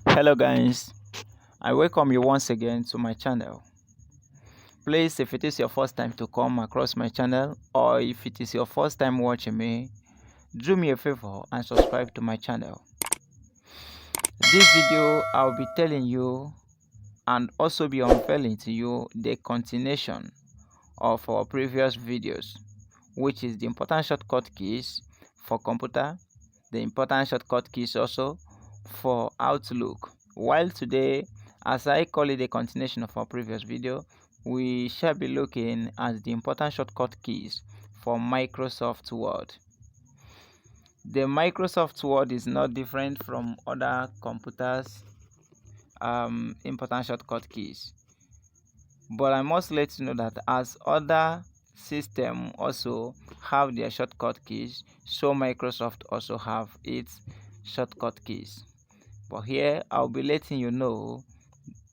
Hello guys, I welcome you once again to my channel. Please, if it is your first time to come across my channel, or if it is your first time watching me, do me a favor and subscribe to my channel. This video I'll be telling you and also be unveiling to you the continuation of our previous videos, which is the important shortcut keys for computer, the important shortcut keys also for Outlook. While today, as I call it a continuation of our previous video, we shall be looking at the important shortcut keys for Microsoft Word. The Microsoft Word is not different from other computers' important shortcut keys, but I must let you know that as other system also have their shortcut keys, so Microsoft also have its shortcut keys. But here I'll be letting you know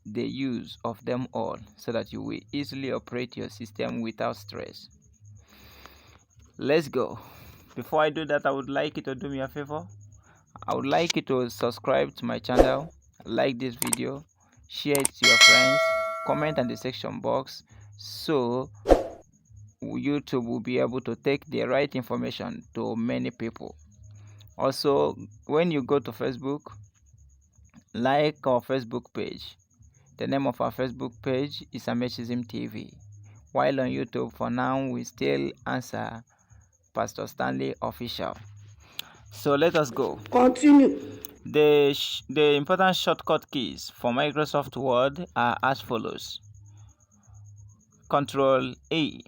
the use of them all so that you will easily operate your system without stress. Let's go. Before I do that, I would like you to do me a favor. I would like you to subscribe to my channel, like this video, share it to your friends, comment in the section box so YouTube will be able to take the right information to many people. Also, when you go to Facebook, like our Facebook page. The name of our Facebook page is Amechism TV. While on YouTube, for now, we still answer Pastor Stanley Official. So let us go. Continue. The important shortcut keys for Microsoft Word are as follows. Control A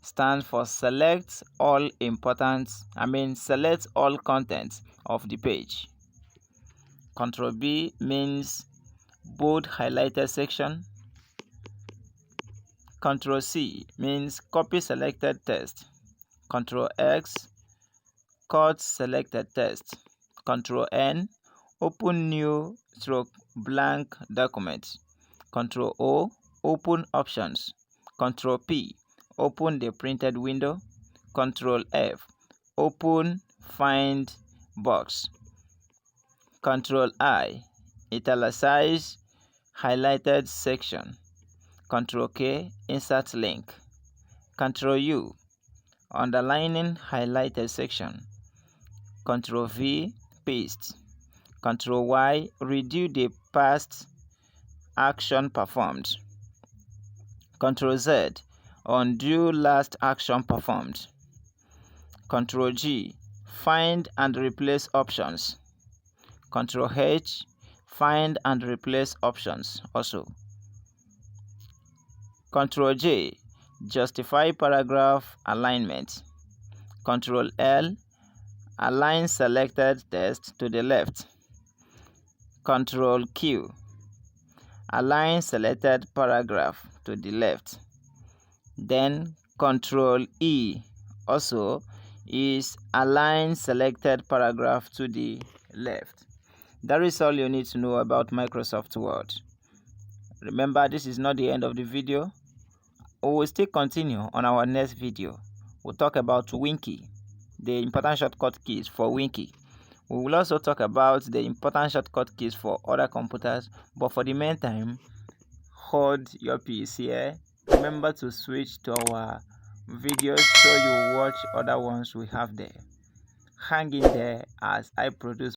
stands for select all content of the page. Control B means bold highlighted section. Control C means copy selected text. Control X, cut selected text. Control N, open new blank document. Control O, open options. Control P, open the printed window. Control F, open find box. Control I, italicize highlighted section. Control K, insert link. Control U, underlining highlighted section. Control V, paste. Control Y, redo the past action performed. Control Z, undo last action performed. Control G, find and replace options. Control H, find and replace options also. Control J, justify paragraph alignment. Control L, align selected text to the left. Control Q, align selected paragraph to the left. Then Control E also is align selected paragraph to the left. That is all you need to know about Microsoft Word. Remember, this is not the end of the video. We will still continue on our next video. We'll talk about Winky, the important shortcut keys for Winky. We will also talk about the important shortcut keys for other computers, but for the meantime, hold your peace here. Remember to switch to our videos so you watch other ones we have there. Hang in there as I produce